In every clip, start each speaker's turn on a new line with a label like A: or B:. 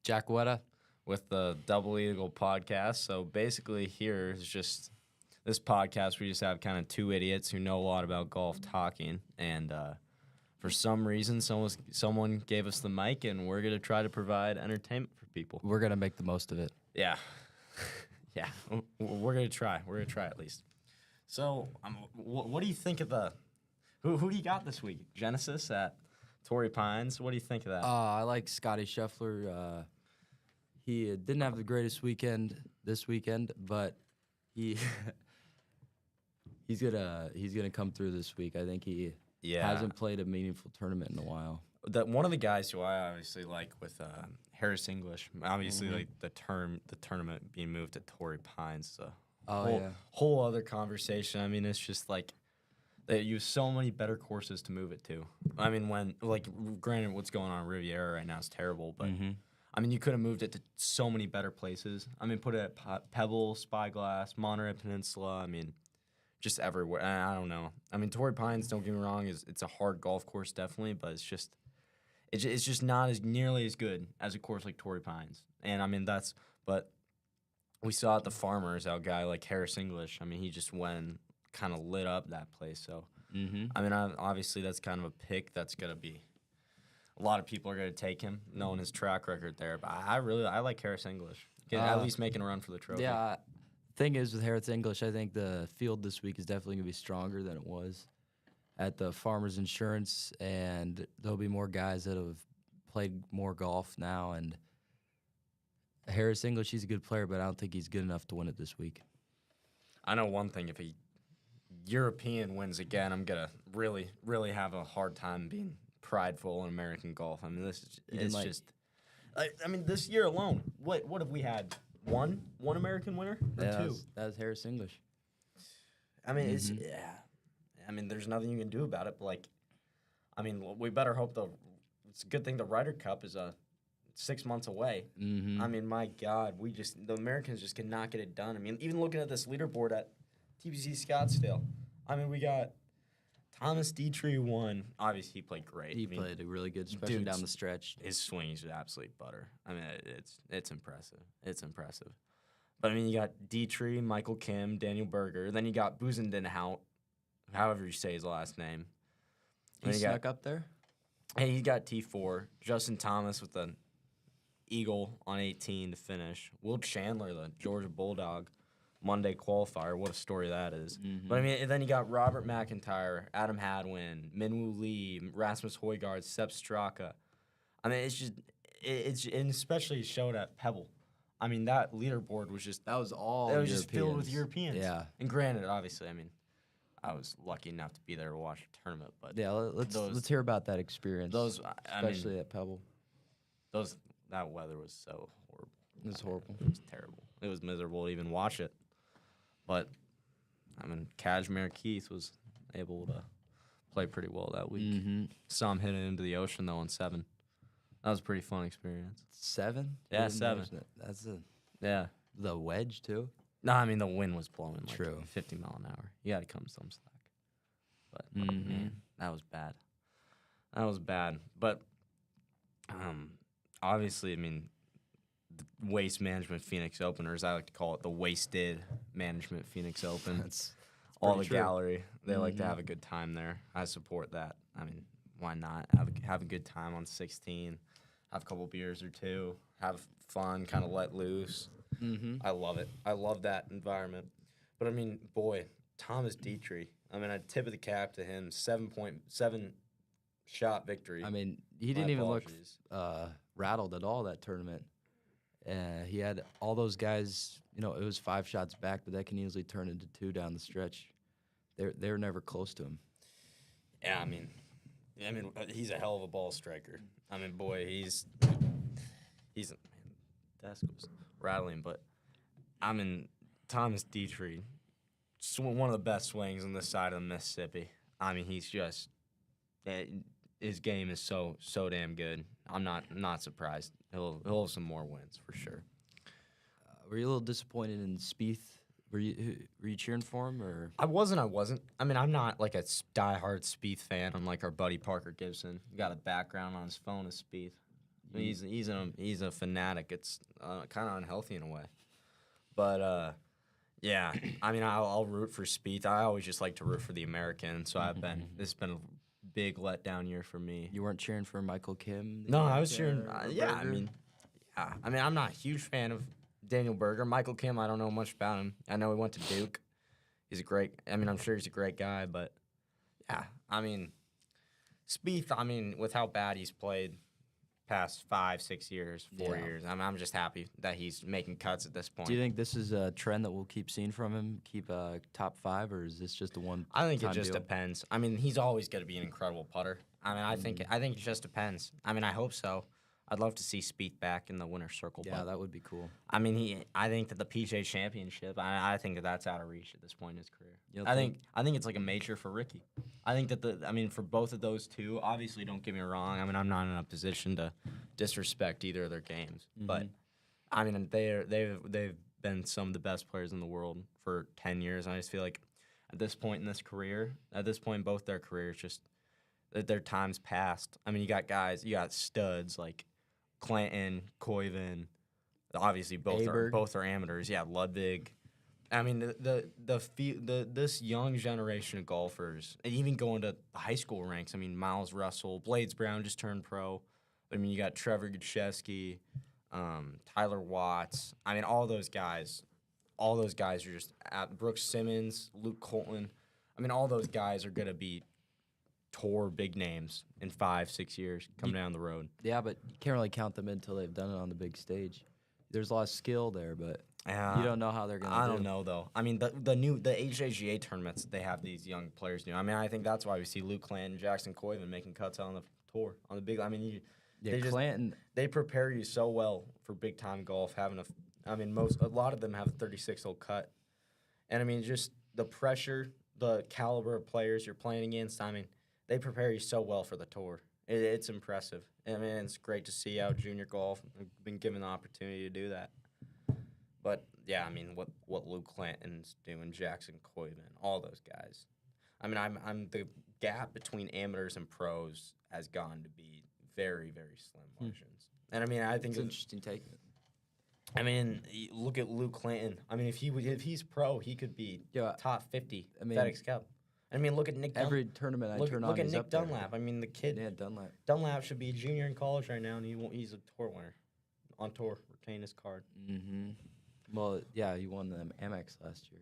A: Jack Wetta.
B: with the Double Eagle podcast. So basically, here is just this podcast. We just have kind of two idiots who know a lot about golf talking, and for some reason, someone gave us the mic, and we're gonna try to provide entertainment for people.
A: We're gonna make the most of it.
B: Yeah, yeah. We're gonna try. We're gonna try at least. So, what do you think of the who do you got this week? Genesis at Torrey Pines. What do you think of that?
A: I like Scotty Scheffler. He didn't have the greatest weekend this weekend, but he's gonna come through this week. I think he hasn't played a meaningful tournament in a while.
B: One of the guys who I obviously like with Harris English, obviously like the tournament being moved to Torrey Pines, whole other conversation. I mean, it's just like they use so many better courses to move it to. I mean, granted, what's going on in Riviera right now is terrible, but I mean, you could have moved it to so many better places. I mean, put it at Pebble, Spyglass, Monterey Peninsula. I mean, just everywhere. I don't know. I mean, Torrey Pines, don't get me wrong, it's a hard golf course definitely, but it's just not as nearly as good as a course like Torrey Pines. And I mean, but we saw at the Farmers, our guy like Harris English. I mean, he just went kind of lit up that place. So I mean, obviously that's kind of a pick that's gonna be. A lot of people are going to take him, knowing his track record there. But I like Harris English. At least making a run for the trophy.
A: Yeah. Thing is, with Harris English, I think the field this week is definitely going to be stronger than it was at the Farmers Insurance, and there'll be more guys that have played more golf now. And Harris English, he's a good player, but I don't think he's good enough to win it this week.
B: I know one thing: if a European wins again, I'm gonna really, really have a hard time being prideful in American golf. I mean, I mean, this year alone, what have we had? One American winner or two?
A: That was Harris English.
B: I mean, I mean, there's nothing you can do about it. But like, I mean, we better hope it's a good thing the Ryder Cup is 6 months away. I mean, my God, the Americans just cannot get it done. I mean, even looking at this leaderboard at TPC Scottsdale, I mean, we got Thomas Dietrich won. Obviously, he played great.
A: He played really good, especially down the stretch.
B: His swing is absolute butter. I mean, it's impressive. It's impressive. But, I mean, you got Dietrich, Michael Kim, Daniel Berger. Then you got Buzendenhout, however you say his last name.
A: He snuck up there?
B: Hey, he got T4. Justin Thomas with an eagle on 18 to finish. Will Chandler, the Georgia Bulldog, Monday qualifier. What a story that is. But, I mean, then you got Robert McIntyre, Adam Hadwin, Minwoo Lee, Rasmus Højgaard, Sepp Straka. I mean, and especially showed at Pebble. I mean, that leaderboard was just...
A: That was all
B: It was just filled with Europeans.
A: Yeah.
B: And granted, obviously, I mean, I was lucky enough to be there to watch the tournament. But
A: yeah, let's hear about that experience. Especially at Pebble.
B: That weather was so horrible.
A: It was horrible.
B: It was terrible. It was miserable to even watch it. But, I mean, Kashmir Keith was able to play pretty well that week. Saw him hit it into the ocean, though, on 7. That was a pretty fun experience.
A: 7?
B: Yeah, 7.
A: The wedge, too?
B: No, I mean, the wind was blowing like
A: True.
B: 50 mile an hour. You got to come some slack. But, man, that was bad. That was bad. But, obviously, I mean, the Waste Management Phoenix Open, or as I like to call it, the Wasted Management Phoenix Open.
A: That's
B: all the gallery. They like to have a good time there. I support that. I mean, why not? Have a good time on 16. Have a couple beers or two. Have fun, kind of let loose. I love it. I love that environment. But, I mean, boy, Thomas Dietrich. I mean, I tip of the cap to him. 7.7 shot victory.
A: I mean, he didn't even look rattled at all that tournament. He had all those guys, it was 5 shots back, but that can easily turn into 2 down the stretch. They're never close to him.
B: Yeah, I mean, he's a hell of a ball striker. I mean, boy, he's desk was rattling, but I mean, Thomas Dietrich, one of the best swings on this side of the Mississippi. I mean, he's just his game is so damn good. I'm not surprised. He'll have some more wins for sure.
A: Were you a little disappointed in Spieth? Were you cheering for him or?
B: I wasn't. I mean, I'm not like a diehard Spieth fan. I'm like our buddy Parker Gibson. He got a background on his phone as Spieth. He's a fanatic. It's kind of unhealthy in a way, but yeah. I mean, I'll root for Spieth. I always just like to root for the American. So this has been a big letdown year for me.
A: You weren't cheering for Michael Kim?
B: No, I was cheering. Yeah, I mean, I'm not a huge fan of Daniel Berger. Michael Kim, I don't know much about him. I know he went to Duke. I'm sure he's a great guy, but yeah, I mean, Spieth, I mean, with how bad he's played past 5, 6 years, 4 years, I'm just happy that he's making cuts at this point.
A: Do you think this is a trend that we'll keep seeing from him, keep top 5, or is this just a one?
B: I think it just depends. I mean, he's always going to be an incredible putter. I mean, I think it just depends. I mean, I hope so. I'd love to see Spieth back in the winner's circle.
A: Yeah, that would be cool.
B: I mean, I think that the PGA Championship, I think that's out of reach at this point in his career. I think it's like a major for Ricky. I think that for both of those two, obviously, don't get me wrong. I mean, I'm not in a position to disrespect either of their games, but I mean, they've been some of the best players in the world for 10 years, and I just feel like at this point in both their careers, just their time's passed. I mean, you got studs like Clanton, Koiven, obviously both are amateurs. Yeah, Ludwig. I mean, this young generation of golfers, and even going to high school ranks. I mean, Miles Russell, Blades Brown just turned pro. I mean, you got Trevor Gutschewski, Tyler Watts. I mean, all those guys are just Brooks Simmons, Luke Colton. I mean, all those guys are gonna be tour big names in 5, 6 years coming down the road.
A: Yeah, but you can't really count them until they've done it on the big stage. There's a lot of skill there, but you don't know how they're going to do.
B: I don't know, though. I mean, the HJGA tournaments, they have these young players do. I mean, I think that's why we see Luke Clanton and Jackson Koiven making cuts on the tour, on the big. I mean,
A: Clanton.
B: They prepare you so well for big-time golf, a lot of them have a 36-hole cut. And, I mean, just the pressure, the caliber of players you're playing against, I mean, they prepare you so well for the tour. It's impressive. I mean, it's great to see how junior golf has been given the opportunity to do that. But, yeah, I mean, what Luke Clanton's doing, Jackson Koiven, all those guys. I mean, I'm the gap between amateurs and pros has gone to be very, very slim margins. And, I mean, I think
A: it's an interesting take.
B: I mean, look at Luke Clanton. I mean, if he's pro, he could be top 50 FedEx Cup. I mean, look at Nick Dunlap.
A: Every tournament I turn on,
B: look at
A: he's
B: Nick
A: up there.
B: Dunlap. I mean, the kid.
A: Yeah, Dunlap.
B: Dunlap should be a junior in college right now, and he's a tour winner. On tour, retain his card.
A: Mm-hmm. Well, yeah, he won the Amex last year.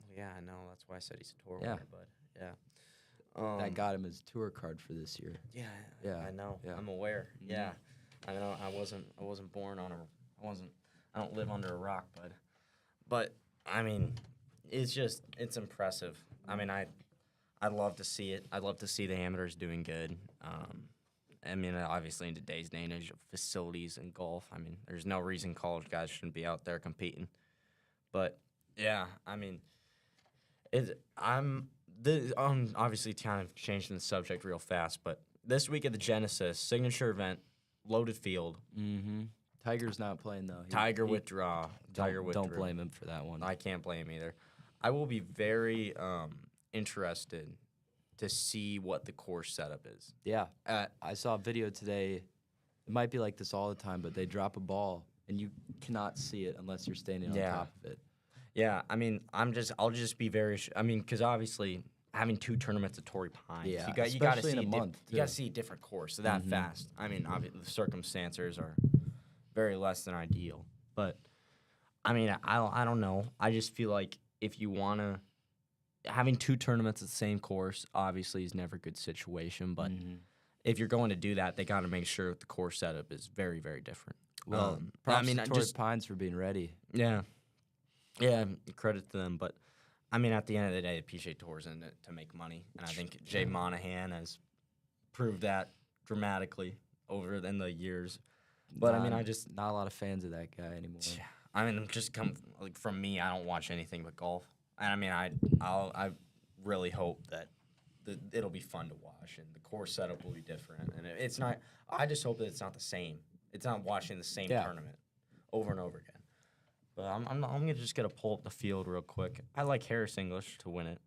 B: Well, yeah, I know. That's why I said he's a tour winner. But yeah,
A: that got him his tour card for this year.
B: Yeah, I know. Yeah. I'm aware. Mm-hmm. Yeah, I know. I wasn't born on I don't live under a rock, but I mean, it's impressive. I mean, I'd love to see it. I'd love to see the amateurs doing good. I mean, obviously in today's day and age of facilities and golf, I mean, there's no reason college guys shouldn't be out there competing. But yeah, I mean, obviously kind of changing the subject real fast, but this week at the Genesis signature event, loaded field.
A: Mm-hmm. Tiger's not playing though.
B: Tiger withdrew.
A: Don't blame him for that one.
B: I can't blame him either. I will be very interested to see what the course setup is.
A: Yeah. I saw a video today. It might be like this all the time, but they drop a ball and you cannot see it unless you're standing on top of it.
B: Yeah. I mean, I'll just be very. Because obviously having 2 tournaments at Torrey Pines, you got to see
A: in a month.
B: You got to see a different course that fast. I mean, obviously the circumstances are very less than ideal, but I mean, I don't know. I just feel like if you want to, having 2 tournaments at the same course obviously is never a good situation, but if you're going to do that, they got to make sure the course setup is very, very different.
A: Well, props to Torrey Pines for being ready.
B: Yeah, credit to them, but I mean, at the end of the day, the PGA Tour's in it to make money, and I think Jay Monahan has proved that dramatically over in the years. But I mean,
A: not a lot of fans of that guy anymore.
B: I mean, from me, I don't watch anything but golf, and I mean, I really hope that it'll be fun to watch, and the course setup will be different, and it's not. I just hope that it's not the same. It's not watching the same tournament over and over again. But I'm just gonna pull up the field real quick. I like Harris English to win it.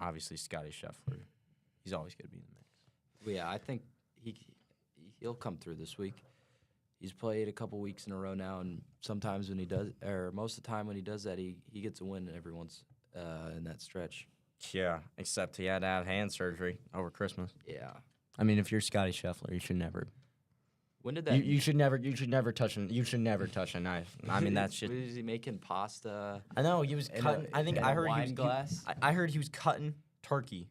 B: Obviously Scotty Scheffler, he's always gonna be in the mix.
A: Well, yeah, I think he he'll come through this week. He's played a couple weeks in a row now, and sometimes when he does, or most of the time when he does that, he gets a win every once in that stretch.
B: Yeah, except he had to have hand surgery over Christmas.
A: Yeah.
B: I mean, if you're Scotty Scheffler, you should never.
A: When did that?
B: You should never touch a knife. I mean, that's shit.
A: Was he making pasta?
B: I know he was cutting. I think
A: in
B: I
A: a
B: heard he was.
A: wine glass?
B: I heard he was cutting turkey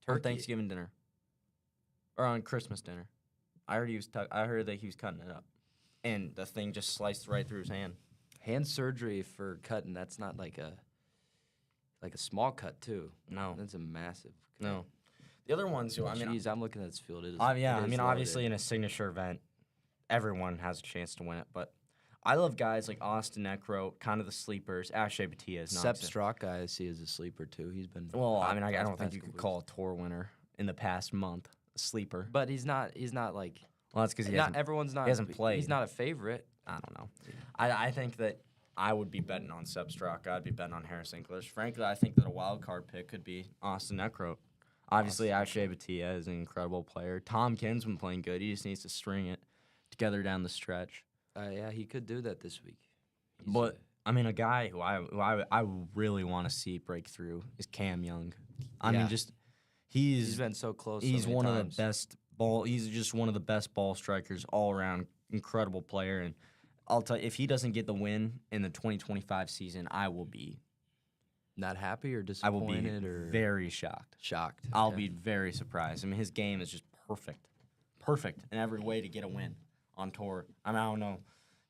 B: on
A: Turkey?
B: Thanksgiving dinner or on Christmas dinner. I heard I heard that he was cutting it up, and the thing just sliced right through his hand.
A: Hand surgery for cutting. That's not like a small cut too.
B: No,
A: That's a massive cut.
B: no. The other ones, who I mean,
A: Jeez, I'm looking at this field. It is.
B: yeah,
A: it
B: I
A: is
B: mean,
A: loaded.
B: obviously in a signature event, everyone has a chance to win it. But I love guys like Austin Eckroat, kind of the sleepers. Akshay Bhatia is not.
A: Sepp Straka, I see as a sleeper too. He's been.
B: Well, I
A: hot
B: mean, I
A: these
B: don't think
A: past
B: you could
A: couple
B: call a tour winner in the past month a sleeper.
A: But he's not like.
B: Well, that's because
A: Not everyone's not.
B: he hasn't played.
A: He's not a favorite.
B: I don't know. I think that I would be betting on Sepp Straka. I'd be betting on Harris English. Frankly, I think that a wild card pick could be Austin Eckroat. Obviously, Akshay Bhatia is an incredible player. Tom Kinn's been playing good. He just needs to string it together down the stretch.
A: Yeah, he could do that this week.
B: But I mean, a guy who I really want to see break through is Cam Young. I mean, just
A: he's been so close.
B: He's
A: so many
B: one
A: times.
B: of the best ball. He's just one of the best ball strikers all around. Incredible player, and I'll tell you, if he doesn't get the win in the 2025 season, I will be
A: Not happy or
B: I will be
A: disappointed or
B: very shocked.
A: shocked.
B: I'll
A: Okay.
B: be very surprised. I mean, his game is just perfect in every way to get a win on tour. I mean, I don't know.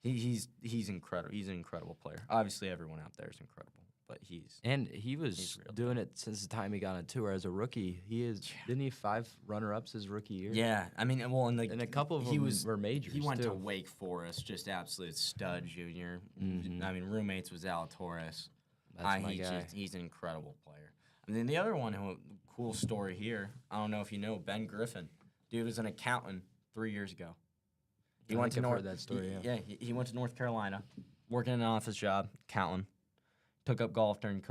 B: He's incredible. He's an incredible player. Obviously, everyone out there is incredible, but he's
A: And he was
B: He's real.
A: doing it since the time he got on tour as a rookie. Didn't he 5 runner-ups his rookie year?
B: yeah. I mean, well, and
A: And a couple of
B: he
A: them
B: was
A: were majors
B: He went
A: too.
B: to Wake Forest, just absolute stud junior.
A: Mhm.
B: I mean, roommates with Zalatoris.
A: That's my guy.
B: He's an incredible player. And then the other one, cool story here. I don't know if you know Ben Griffin. Dude was an accountant 3 years ago. He
A: I
B: went to
A: think I've
B: North.
A: heard that story,
B: He went to North Carolina, working in an office job, accountant. Took up golf during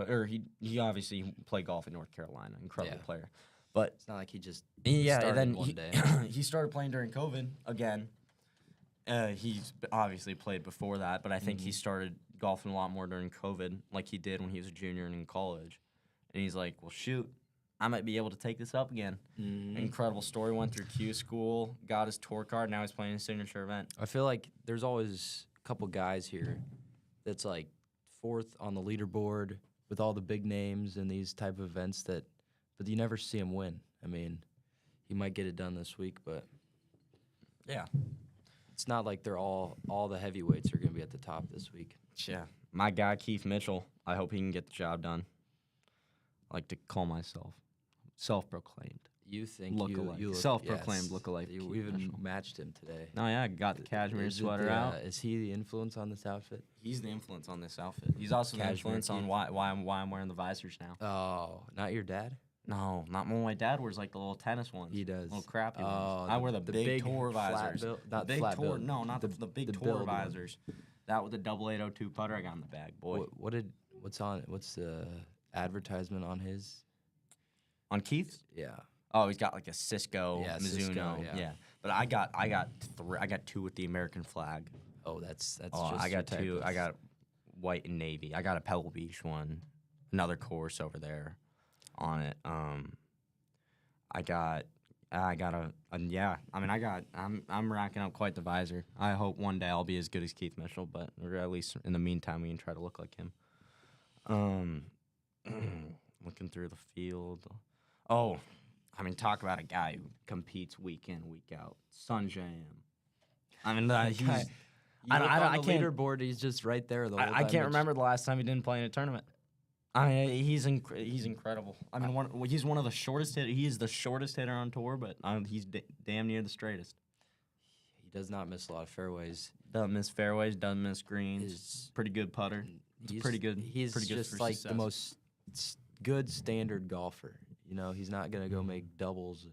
B: he obviously played golf in North Carolina. Incredible
A: Yeah.
B: player, but
A: It's not like he just
B: yeah,
A: started
B: and then
A: one
B: he,
A: day.
B: he started playing during COVID again. He's obviously played before that, but I think he started golfing a lot more during COVID, like he did when he was a junior and in college. And he's like, "Well, shoot, I might be able to take this up again." Incredible story. Went through Q school, got his tour card. Now he's playing a signature event.
A: I feel like there's always a couple guys here that's like 4th on the leaderboard with all the big names and these type of events but you never see him win. I mean, he might get it done this week, but
B: Yeah,
A: it's not like they're all the heavyweights are going to be at the top this week.
B: yeah. My guy Keith Mitchell. I hope he can get the job done. I like to call myself self-proclaimed.
A: You think
B: Look-alike.
A: you look,
B: self-proclaimed
A: yes.
B: look-alike
A: You
B: Keith
A: even
B: Mitchell.
A: matched him today.
B: Oh yeah, got the cashmere
A: Is it
B: sweater out.
A: Is he the influence on this outfit?
B: He's the influence on this outfit. He's also the
A: Cashmere
B: influence on
A: Keith.
B: why I'm wearing the visors now.
A: Oh, not your dad?
B: No, not when my dad wears like the little tennis ones.
A: He does.
B: Little crappy
A: Oh,
B: ones. I wear the big tour
A: flat
B: visors.
A: build-
B: The
A: not
B: big
A: flat
B: tour.
A: build.
B: No, not the big
A: the
B: tour
A: build one.
B: visors. That with the 802 putter I got in the bag, boy.
A: What's the advertisement on his?
B: On Keith?
A: Yeah.
B: Oh, he's got like a Cisco,
A: Yeah,
B: Mizuno.
A: Cisco, yeah.
B: But I got 2 with the American flag.
A: Oh, that's
B: Oh,
A: just
B: I got
A: your type
B: 2.
A: of-
B: I got white and navy. I got a Pebble Beach one, another course over there on it. I got yeah. I mean, I'm racking up quite the visor. I hope one day I'll be as good as Keith Mitchell, but or at least in the meantime we can try to look like him. Looking through the field. Oh, I mean, talk about a guy who competes week in, week out. Sunjam. I mean, he's.
A: You
B: I
A: look
B: don't-
A: on
B: I
A: the
B: can't-
A: leaderboard. He's just right there. The whole
B: I
A: time.
B: can't remember the last time he didn't play in a tournament. I mean, he's incredible. I mean, he's one of the shortest hitter. He is the shortest hitter on tour, but he's damn near the straightest.
A: He does not miss a lot of fairways.
B: Doesn't miss fairways, doesn't miss greens.
A: His-
B: Pretty good putter.
A: He's
B: pretty good.
A: He's
B: pretty good
A: just
B: for
A: like
B: success.
A: the most good standard golfer. You know, he's not gonna go make doubles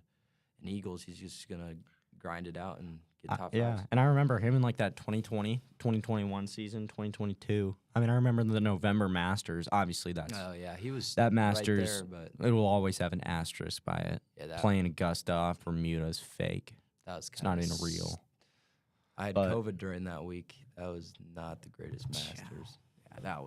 A: and eagles. He's just gonna grind it out and get top
B: Yeah,
A: fives.
B: and I remember him in like that 2020, 2021 season, 2022. I mean, I remember the November Masters. Obviously,
A: Oh yeah, he was
B: that
A: right
B: Masters.
A: there, but
B: It will always have an asterisk by it.
A: yeah, that
B: Playing Augusta off Bermuda is fake.
A: That was
B: It's not even real.
A: I had COVID during that week. That was not the greatest Masters.
B: Yeah,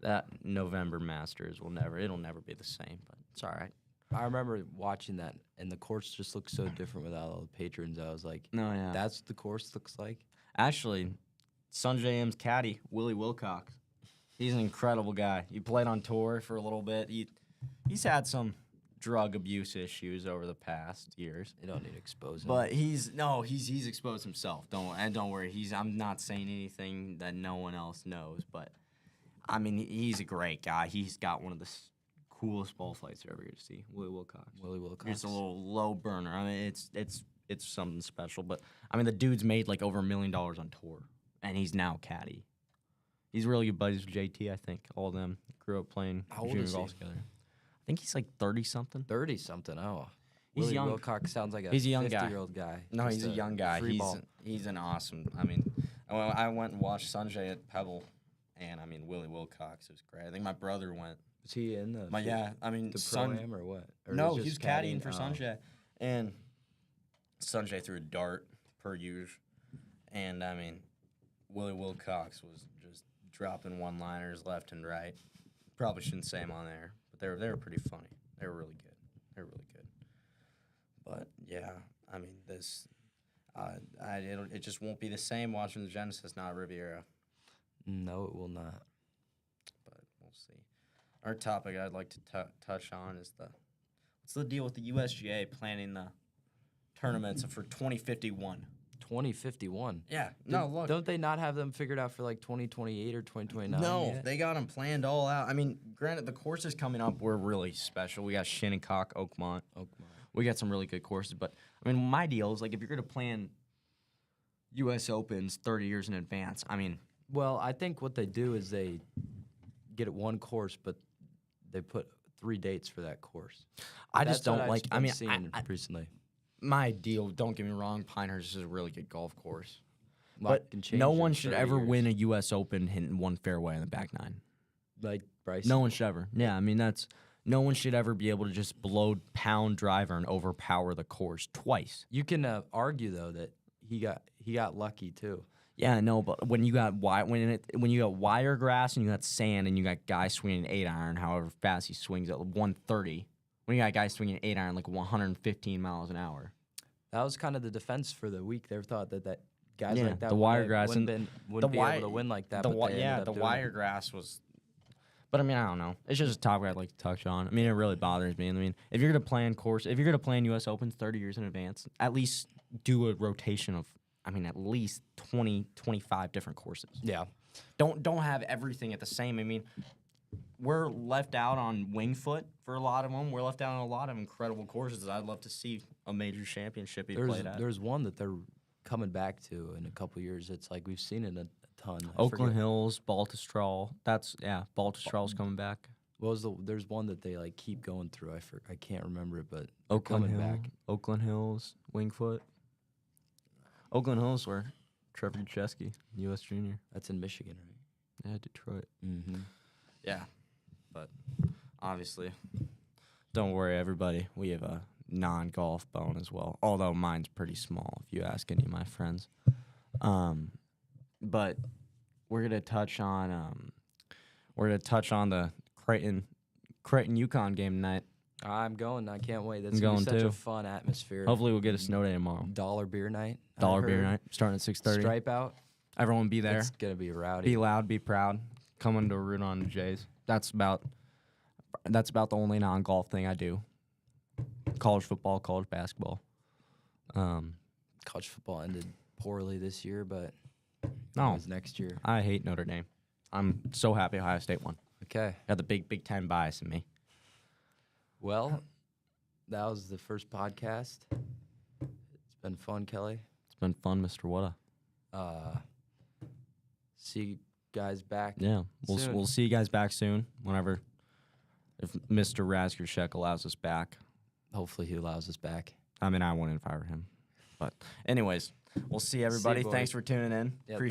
B: that November Masters it'll never be the same, but it's all right.
A: I remember watching that, and the course just looked so different without all the patrons. I was like,
B: no, yeah.
A: That's what the course looks like?
B: Actually, Sungjae Im's caddy, Willie Wilcox, he's an incredible guy. He played on tour for a little bit. He's had some drug abuse issues over the past years.
A: You don't need to expose him.
B: But he's exposed himself. Don't worry. I'm not saying anything that no one else knows, but I mean he's a great guy. He's got one of the coolest ball flights you're ever going to see. Willie Wilcox. Just a little low burner. I mean it's something special. But I mean the dude's made like over $1 million on tour, and he's now caddy. He's really good buddies with JT. I think all of them grew up playing junior golf together. I think he's like 30-something.
A: 30-something. Oh,
B: he's
A: Willie
B: young.
A: Wilcox sounds like a
B: 50-year-old
A: guy.
B: No, he's a young guy.
A: Ball.
B: He's an awesome. I mean, I went and watched Sungjae at Pebble, and I mean Willie Wilcox was great. I think my brother went.
A: Was he in the?
B: The
A: Pro-Am or what? Or
B: no, he was caddying for Sungjae, and Sungjae threw a dart per usual, and I mean, Willie Wilcox was just dropping one-liners left and right. Probably shouldn't say them on there, but they were pretty funny. They were really good. But yeah, I mean this, it just won't be the same watching the Genesis, not Riviera.
A: No, it will not.
B: But we'll see. Our topic I'd like to touch on is what's the deal with the USGA planning the tournaments for 2051?
A: 2051.
B: Yeah.
A: Look. Don't they not have them figured out for like 2028 or 2029?
B: No,
A: yet?
B: They got them planned all out. I mean, granted, the courses coming up were really special. We got Shinnecock, Oakmont. We got some really good courses. But, I mean, my deal is, like, if you're going to plan U.S. Opens 30 years in advance, I mean.
A: Well, I think what they do is they get it one course, but they put 3 dates for that course.
B: I just don't like. I mean,
A: recently.
B: My deal, don't get me wrong, Pinehurst is a really good golf course.
A: But
B: no one should ever win a U.S. Open hitting one fairway in the back nine.
A: Like Bryson?
B: No one should ever. Yeah, I mean, no one should ever be able to just blow pound driver and overpower the course twice.
A: You can argue, though, that he got lucky, too.
B: Yeah, I know, but when you got wire grass and you got sand and you got guys swinging an 8-iron, however fast he swings at 130, when you got guys swinging an 8-iron like 115 miles an hour.
A: That was kind of the defense for the week. They thought that guys like that
B: the wire grass
A: wouldn't be able to win like that.
B: The wire grass was. But I mean, I don't know. It's just a topic I'd like to touch on. I mean, it really bothers me. I mean, if you're gonna plan U.S. Opens 30 years in advance, at least do a rotation of, I mean, at least 20, 25 different courses.
A: Yeah.
B: Don't have everything at the same. I mean, we're left out on Wingfoot for a lot of them. We're left out on a lot of incredible courses. I'd love to see a major championship be played at.
A: There's one that they're coming back to in a couple years. It's like we've seen it a ton.
B: Oakland Hills, Baltusrol. Baltusrol's coming back.
A: There's one that they like keep going through. I can't remember it, but
B: Oakland
A: coming back.
B: Oakland Hills, Wingfoot. Oakland Hills where Trevor Duchesky, U.S. Junior.
A: That's in Michigan, right?
B: Yeah, Detroit.
A: Mm-hmm.
B: Yeah, but obviously, don't worry, everybody. We have a non-golf bone as well, although mine's pretty small if you ask any of my friends. But we're gonna touch on the Creighton UConn game tonight.
A: I'm going. I can't wait. That's gonna be such a fun atmosphere.
B: Hopefully, we'll get a snow day tomorrow.
A: Dollar beer night.
B: Beer night starting at 6:30.
A: Stripe out.
B: Everyone be there.
A: It's gonna be rowdy.
B: Be loud. Be proud. Coming to root on the Jays. That's about the only non-golf thing I do. College football, college basketball.
A: College football ended poorly this year, but
B: no,
A: next year.
B: I hate Notre Dame. I'm so happy Ohio State won.
A: Okay.
B: Got the Big Ten bias in me.
A: Well, that was the first podcast. It's been fun, Kelly.
B: It's been fun, Mr. Wada.
A: See you guys back.
B: Yeah, we'll see you guys back soon. Whenever, if Mr. Razgurshek allows us back.
A: Hopefully, he allows us back.
B: I mean, I wouldn't if I were him. But anyways, we'll see everybody. Thanks for tuning in.
A: Yeah,